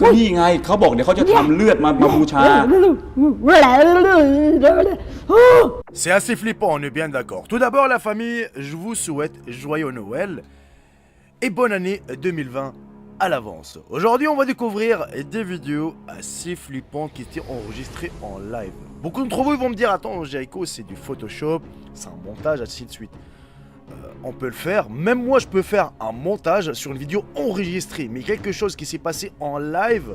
ก็นี่ไงเขาบอกเดี๋ยวเขาจะทำเลือดมาบูชา C'est assez flippant, on est bien d'accord. Tout d'abord, la famille, je vous souhaite joyeux Noël et bonne année 2020 à l'avance. Aujourd'hui, on va découvrir des vidéos assez flippantes qui étaient enregistrées en live. Beaucoup d'entre vous vont me dire, attends, Jericho, c'est du Photoshop, c'est un montage, ainsi de suite. On peut le faire, même moi je peux faire un montage sur une vidéo enregistrée, mais quelque chose qui s'est passé en live,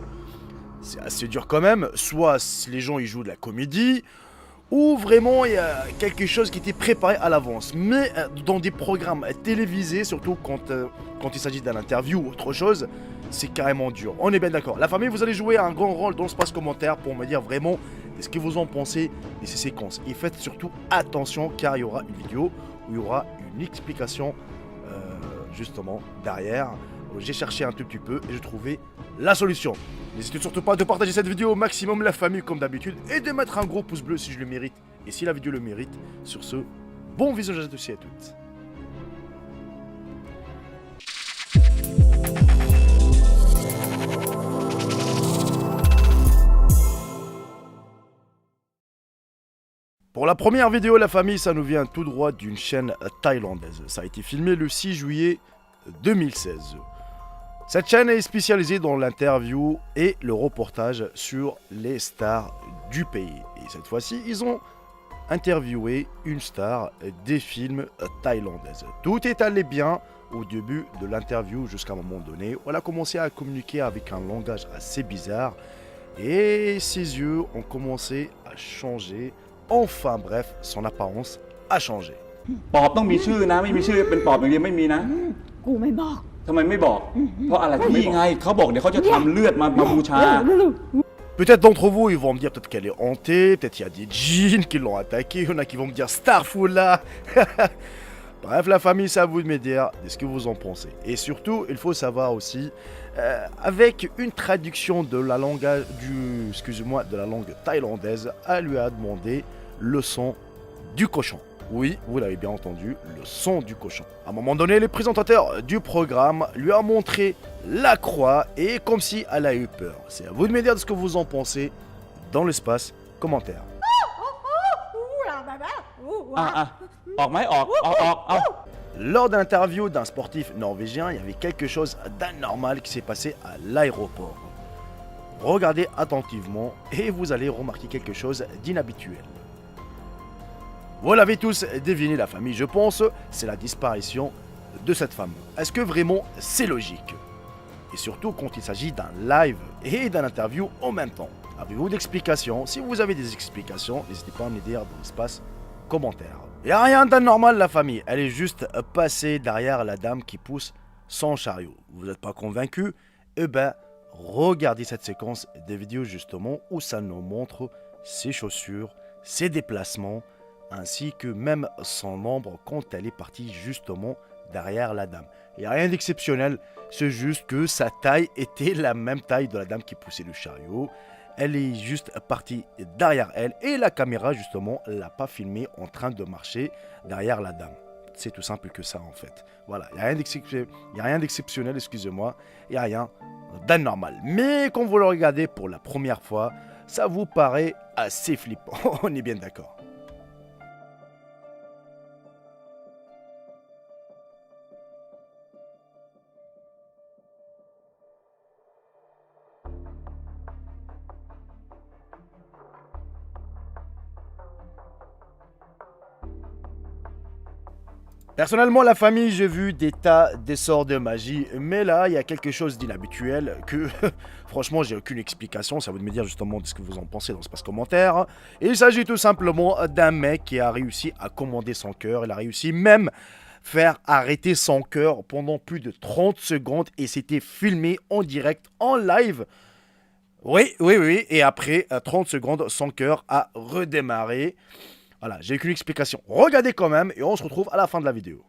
c'est assez dur quand même. Soit les gens ils jouent de la comédie, ou vraiment il y a quelque chose qui était préparé à l'avance. Mais dans des programmes télévisés, surtout quand il s'agit d'un interview ou autre chose, c'est carrément dur. On est bien d'accord. La famille, vous allez jouer un grand rôle dans l'espace commentaire pour me dire vraiment ce que vous en pensez de ces séquences. Et faites surtout attention car il y aura une vidéo où il y aura une explication justement derrière. J'ai cherché un tout petit peu et j'ai trouvé la solution. N'hésitez surtout pas de partager cette vidéo au maximum la famille comme d'habitude et de mettre un gros pouce bleu si je le mérite et si la vidéo le mérite. Sur ce, bon visionnage à tous et à toutes. Pour la première vidéo, la famille, ça nous vient tout droit d'une chaîne thaïlandaise. Ça a été filmé le 6 juillet 2016. Cette chaîne est spécialisée dans l'interview et le reportage sur les stars du pays. Et cette fois-ci, ils ont interviewé une star des films thaïlandaises. Tout est allé bien au début de l'interview jusqu'à un moment donné où elle a commencé à communiquer avec un langage assez bizarre et ses yeux ont commencé à changer. Enfin bref, son apparence a changé. ปอบต้องมีชื่อนะไม่มีชื่อเป็นปอบอย่างเดียวไม่มีนะ กูไม่บอก ทำไมไม่บอก เพราะอะไรนี่ไงเขาบอกเดี๋ยวเขาจะทำเลือดมาบูชา Peut-être d'entre vous, ils vont me dire peut-être qu'elle est hantée, peut-être il y a des djinns qui l'ont attaquée, il y en a qui vont me dire Starfoula. Bref, la famille, c'est à vous de me dire ce que vous en pensez. Et surtout, il faut savoir aussi, avec une traduction de la langue, de la langue thaïlandaise, elle lui a demandé le son du cochon. Oui, vous l'avez bien entendu, le son du cochon. À un moment donné, le présentateur du programme lui a montré la croix et comme si elle a eu peur. C'est à vous de me dire ce que vous en pensez dans l'espace commentaire. อ่ะออกไหมออกเอา Lors d'un interview d'un sportif norvégien, il y avait quelque chose d'anormal qui s'est passé à l'aéroport. Regardez attentivement et vous allez remarquer quelque chose d'inhabituel. Vous l'avez tous deviné la famille, je pense, c'est la disparition de cette femme. Est-ce que vraiment c'est logique? Et surtout quand il s'agit d'un live et d'un interview en même temps. Avez-vous d'explications? Si vous avez des explications, n'hésitez pas à me dire dans l'espace commentaire. Il n'y a rien d'anormal la famille, elle est juste passée derrière la dame qui pousse son chariot. Vous n'êtes pas convaincu? Eh ben, regardez cette séquence des vidéos justement où ça nous montre ses chaussures, ses déplacements, ainsi que même son ombre quand elle est partie justement derrière la dame. Il n'y a rien d'exceptionnel, c'est juste que sa taille était la même taille de la dame qui poussait le chariot. Elle est juste partie derrière elle et la caméra justement l'a pas filmée en train de marcher derrière la dame. C'est tout simple que ça en fait. Voilà, il n'y a rien d'exceptionnel, excusez-moi, il n'y a rien d'anormal. Mais quand vous le regardez pour la première fois, ça vous paraît assez flippant, on est bien d'accord. Personnellement, la famille, j'ai vu des tas d'essors de magie, mais là, il y a quelque chose d'inhabituel que, franchement, j'ai aucune explication. Ça vous de me dire justement ce que vous en pensez dans l'espace commentaire. Il s'agit tout simplement d'un mec qui a réussi à commander son cœur. Il a réussi même faire arrêter son cœur pendant plus de 30 secondes et c'était filmé en direct, en live. Oui, et après 30 secondes, son cœur a redémarré. Voilà, j'ai aucune explication. Regardez quand même et on se retrouve à la fin de la vidéo.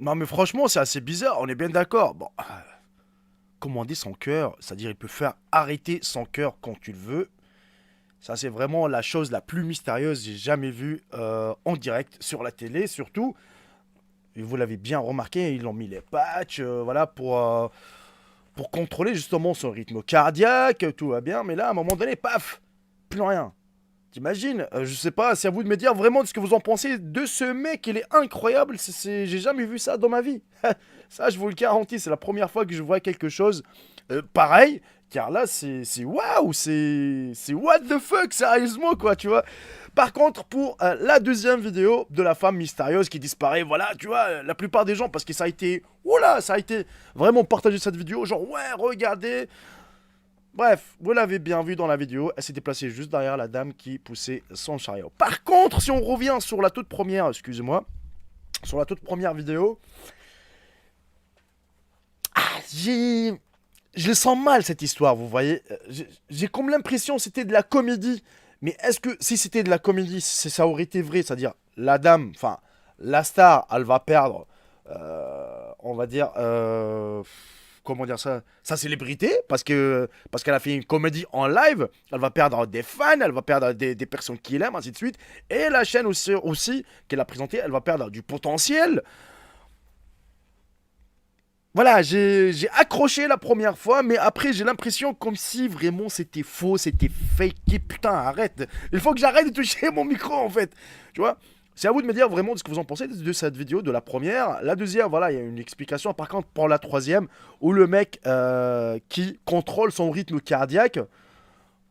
Non, mais franchement, c'est assez bizarre, on est bien d'accord. Bon, commander son cœur, c'est-à-dire il peut faire arrêter son cœur quand tu le veux. Ça, c'est vraiment la chose la plus mystérieuse que j'ai jamais vue en direct sur la télé, surtout. Et vous l'avez bien remarqué, ils ont mis les patchs, voilà, pour contrôler justement son rythme cardiaque, tout va bien. Mais là, à un moment donné, paf, plus rien. T'imagines? Je sais pas, c'est à vous de me dire vraiment ce que vous en pensez de ce mec, il est incroyable, j'ai jamais vu ça dans ma vie. Ça, je vous le garantis, c'est la première fois que je vois quelque chose pareil, car là, c'est waouh, c'est what the fuck, sérieusement, quoi, tu vois. Par contre, pour la deuxième vidéo de la femme mystérieuse qui disparaît, voilà, tu vois, la plupart des gens, parce que ça a été, oula, ça a été vraiment partagé cette vidéo, genre, ouais, regardez. Bref, vous l'avez bien vu dans la vidéo, elle s'était placée juste derrière la dame qui poussait son chariot. Par contre, si on revient sur la toute première, excusez-moi, sur la toute première vidéo, je le sens mal cette histoire, vous voyez. J'ai comme l'impression que c'était de la comédie. Mais est-ce que si c'était de la comédie, ça aurait été vrai, c'est-à-dire la dame, enfin la star, elle va perdre, on va dire, comment dire ça, sa célébrité, parce qu'elle a fait une comédie en live, elle va perdre des fans, elle va perdre des personnes qui l'aiment, ainsi de suite. Et la chaîne aussi qu'elle a présentée, elle va perdre du potentiel. Voilà, j'ai accroché la première fois, mais après j'ai l'impression comme si vraiment c'était faux, c'était fake. Putain, arrête. Il faut que j'arrête de toucher mon micro en fait. Tu vois? C'est à vous de me dire vraiment ce que vous en pensez de cette vidéo, de la première. La deuxième, voilà, il y a une explication. Par contre, pour la troisième, où le mec qui contrôle son rythme cardiaque,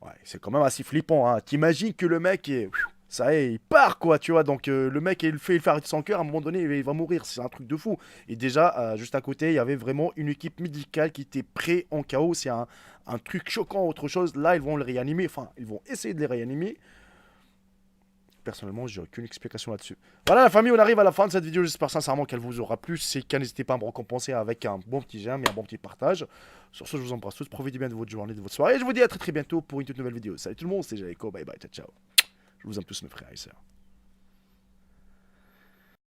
ouais, c'est quand même assez flippant. Hein. T'imagines que le mec est... Ça y est, il part quoi, tu vois. Donc le mec, il fait arrêter son cœur, à un moment donné, il va mourir. C'est un truc de fou. Et déjà, juste à côté, il y avait vraiment une équipe médicale qui était prêt en chaos. C'est un truc choquant, autre chose. Là, ils vont le réanimer. Enfin, ils vont essayer de les réanimer. Personnellement, j'ai aucune explication là-dessus. Voilà la famille, on arrive à la fin de cette vidéo. J'espère sincèrement qu'elle vous aura plu. Si c'est le cas, n'hésitez pas à me récompenser avec un bon petit j'aime et un bon petit partage. Sur ce, je vous embrasse tous. Profitez bien de votre journée, de votre soirée. Et je vous dis à très bientôt pour une toute nouvelle vidéo. Salut tout le monde, c'était Jaiko. Bye bye, ciao ciao. Je vous aime tous mes frères et sœurs.